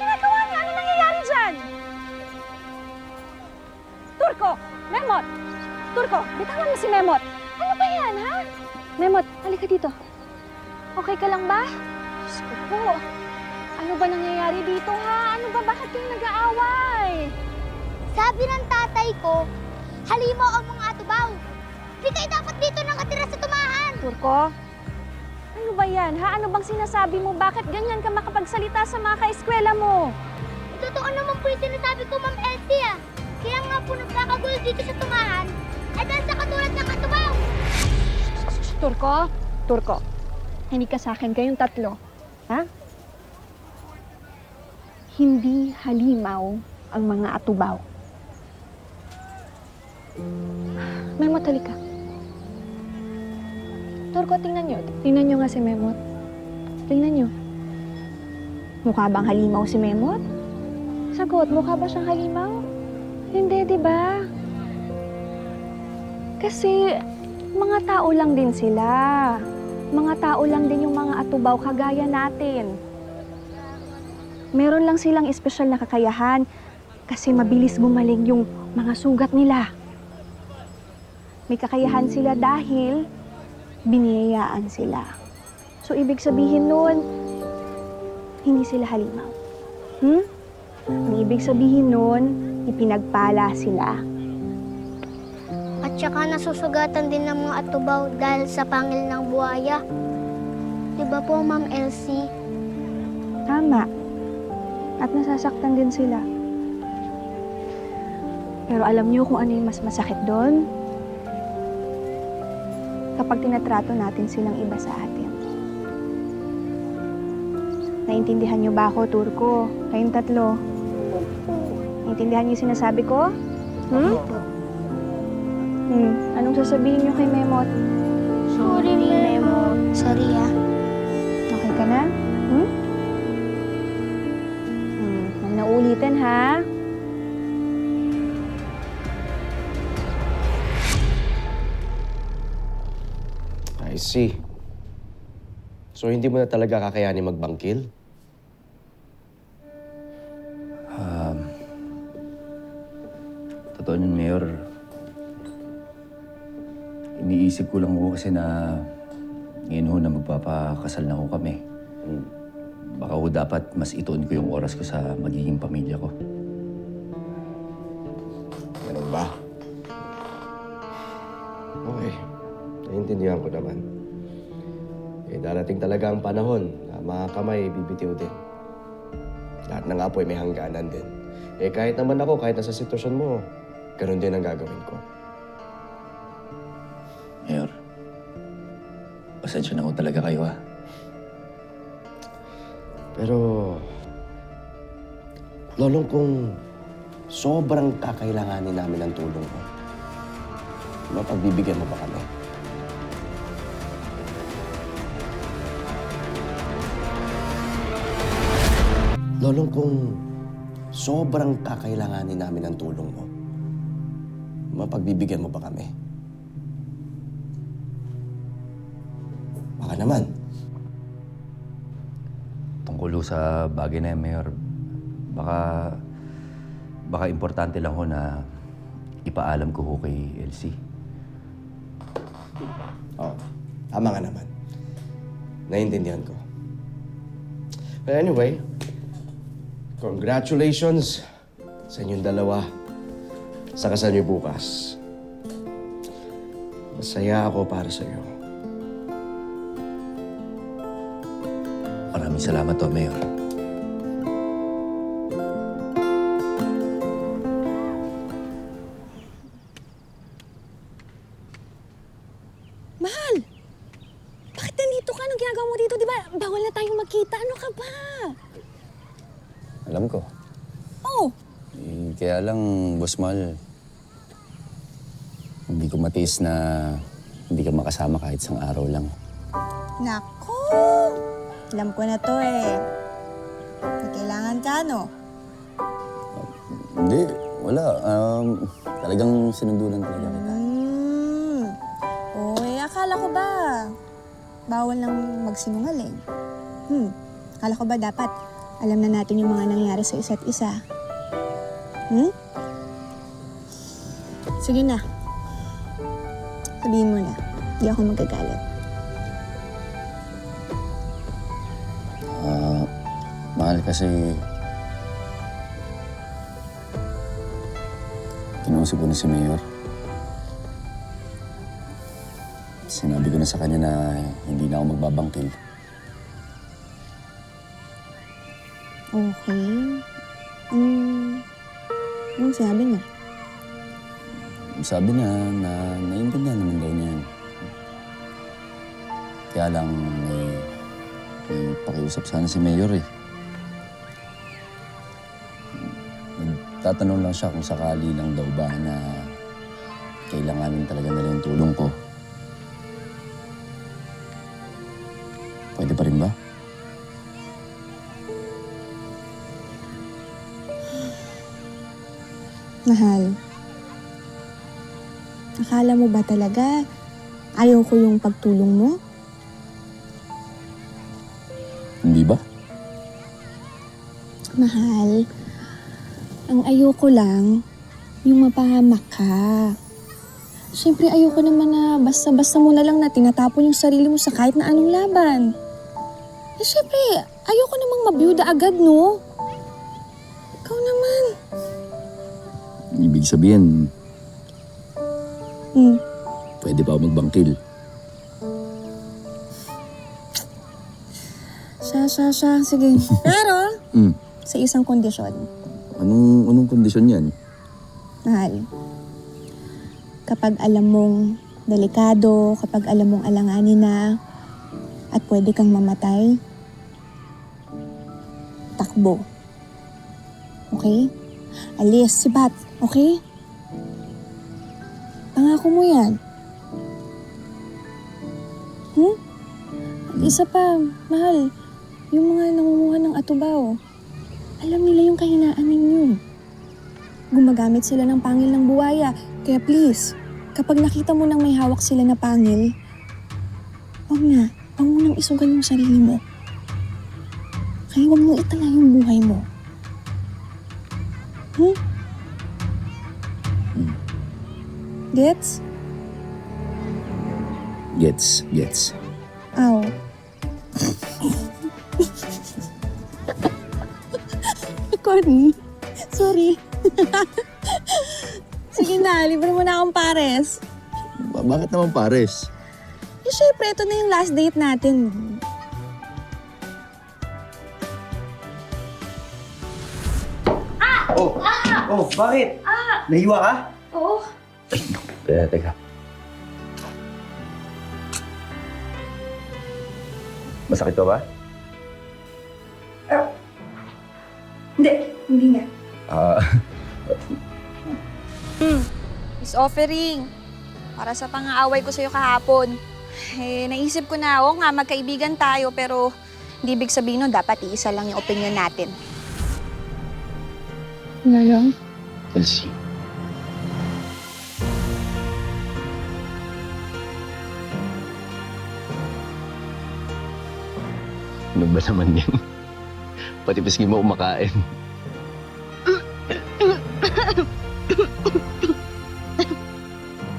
ginagawa niya? Ano nangyayari dyan? Turko! Memot! Turko, bitawan mo si Memot. Ano ba yan, ha? Memot, halika dito. Okay ka lang ba? Diyos ko po. Ano ba nangyayari dito, ha? Ano ba? Bakit kayo nag-aaway? Sabi ng tatay ko, halimaw ang mga atubaw. Di kayo dapat dito nakatira sa tumahan. Turko, ano ba yan, ha? Ano bang sinasabi mo? Bakit ganyan ka makapagsalita sa mga kaeskwela mo? Totoo naman po yung sinasabi ko, Ma'am Elsie, ah. Kaya nga po nagkakagulo dito sa tumahan, ay dahil sa katulad ng atubaw. Turko, Turko, hindi ka sa akin kayong tatlo, ha? Hindi halimaw ang mga atubaw. Memot, halika. Turko, tingnan nyo. Tingnan nyo nga si Memot. Tingnan nyo. Mukha bang halimaw si Memot? Sagot, mukha ba siyang halimaw? Hindi, di ba? Kasi mga tao lang din sila. Mga tao lang din yung mga atubaw kagaya natin. Meron lang silang espesyal na kakayahan kasi mabilis gumaling yung mga sugat nila. May kakayahan sila dahil biniyayaan sila. So, ibig sabihin nun, hindi sila halimaw. Ang ibig sabihin nun, ipinagpala sila. At saka nasusugatan din ng mga atubaw dahil sa pangil ng buhaya. Di ba po, Ma'am Elsie? Tama. At nasasaktan din sila. Pero alam niyo kung ano yung mas masakit doon? Kapag tinatrato natin silang iba sa atin. Naintindihan niyo ba ako, Turko? Kayong tatlo? Naintindihan niyo yung sinasabi ko? Anong sasabihin niyo kay Memot? Sorry, Memo. Sorry, ah. Okay ka na? Huwag na ulitin, ha? I see. So, hindi mo na talaga kakayanin magbangkil? Totoo yun, Mayor. Iniisip ko lang ho kasi na ngayon ho na magpapakasal na ho kami. Baka ho dapat mas ituon ko yung oras ko sa magiging pamilya ko. Ganun ba? Okay. Naiintindihan ko naman. Darating talaga ang panahon na mga kamay bibitiw din. Lahat ng apoy may hangganan din. Kahit naman ako, kahit nasa sitwasyon mo, ganun din ang gagawin ko. Mayor, pasensya na ho talaga kayo, ha? Pero, lolong kung sobrang kakailanganin namin ng tulong mo, mapagbibigyan mo ba kami? Lolong kung sobrang kakailanganin namin ng tulong mo, mapagbibigyan mo ba kami? Baka naman. Tungkol ho sa bagay na yan, Mayor, baka importante lang ho na ipaalam ko ho kay Elsie. Oo, tama nga naman. Naiintindihan ko. But anyway, congratulations sa inyong dalawa sa kasal niyo bukas. Masaya ako para sa iyo. Maraming salamat ho, Mayor. Mahal! Bakit nandito ka? Anong ginagawa mo dito? Di ba bawal na tayong magkita? Ano ka ba? Alam ko. Oh! Kaya lang, Boss Mal, hindi ko matiis na hindi ka makasama kahit isang araw lang. Naku! Alam ko na to eh. May kailangan ka, no? Hindi, wala. Talagang sinundulan talaga kita. Uy, akala ko ba bawal nang magsinungaling? Akala ko ba dapat Alam na natin yung mga nangyari sa isa't isa. Hmm? Sige na. Sabihin mo na. Hindi ako magagalit. Mahal kasi... Kinausap ko na si Mayor. Sinabi ko na sa kanya na hindi na ako magbabangkil. Okay. Anong sabi niya? Sabi niya na naiintindihan naman daw niya yan. Kaya lang may pakiusap sana si Mayor eh. Nagtatanong lang siya kung sakali lang daw ba na kailanganin talaga nila yung tulong ko. Pwede pa rin ba? Mahal. Akala mo ba talaga ayaw ko yung pagtulong mo? Hindi ba? Mahal, ang ayoko lang yung mapahamak ka. Siyempre ayoko naman na basta-basta mo na lang na tinatapon yung sarili mo sa kahit na anong laban. Eh siyempre, ayoko namang mabiyuda agad, no? Ikaw naman. Ibig sabihin, Hmm. pwede pa ako magbangkil. Sige. Pero, Hmm. sa isang kondisyon, Anong kondisyon yan? mahal. Kapag alam mong delikado, kapag alam mong alanganin na, at pwede kang mamatay, takbo. Okay? Alis, sibat. Okay? Pangako mo yan. At isa pa, mahal, yung mga nangunguha ng atubaw, alam nila yung kahinaan ninyo. Gumagamit sila ng pangil ng buwaya. Kaya please, kapag nakita mo nang may hawak sila na pangil, huwag mo nang isugal yung sarili mo. Kaya huwag mo itala yung buhay mo. Gets? Gets. Aw. Corny. Sorry. Sige na, libre mo na akong pares. Bakit naman pares? Eh, syempre, ito na yung last date natin. Oh, bakit? Nahiwa ka? Oo. Teka. Masakit ka ba? Hindi nga. Miss Offering, para sa pang-aaway ko sa'yo kahapon, naisip ko na, oo nga, magkaibigan tayo, pero hindi ibig sabihin nun, dapat iisa lang yung opinion natin. Ngayon? Elsie. Ano ba naman yan? Pati piski mo kumakain.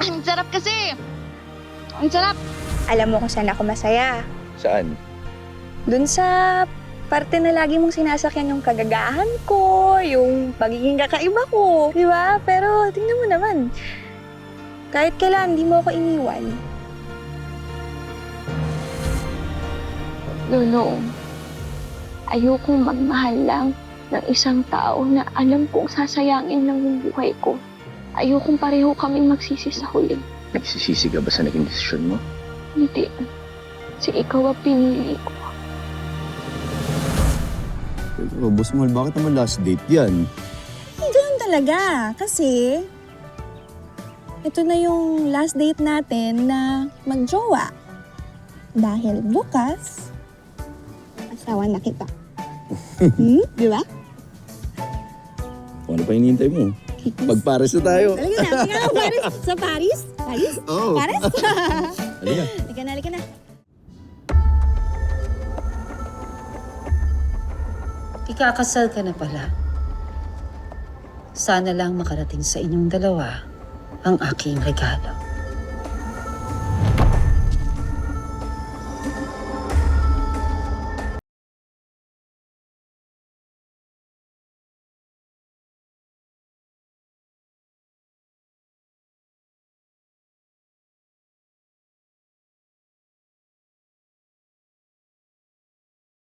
Ang sarap kasi! Ang sarap! Alam mo kung saan ako masaya. Saan? Dun sa parte na lagi mong sinasakyan yung kagagahan ko, yung pagiging kakaiba ko, di ba? Pero tingnan mo naman, kahit kailan, di mo ako iniwan. Lolo, ayokong magmahal lang ng isang tao na alam kong sasayangin lang yung buhay ko. Ayokong pareho kaming magsisi sa huli. Nagsisisi ka ba sa naging desisyon mo? Hindi. Kasi ikaw ang pinili ko. Pero, Boss Mal, bakit naman last date yan? Ganun talaga. Kasi, ito na yung last date natin na magjowa. Dahil bukas, asawa na kita. Di ba? Ano pa hinihintay mo? Pagpares na tayo. Halika na. Halika na, Paris. Sa Paris? Paris? Oo. Paris? Halika. Halika na. Ikakasal ka na pala. Sana lang makarating sa inyong dalawa ang aking regalo.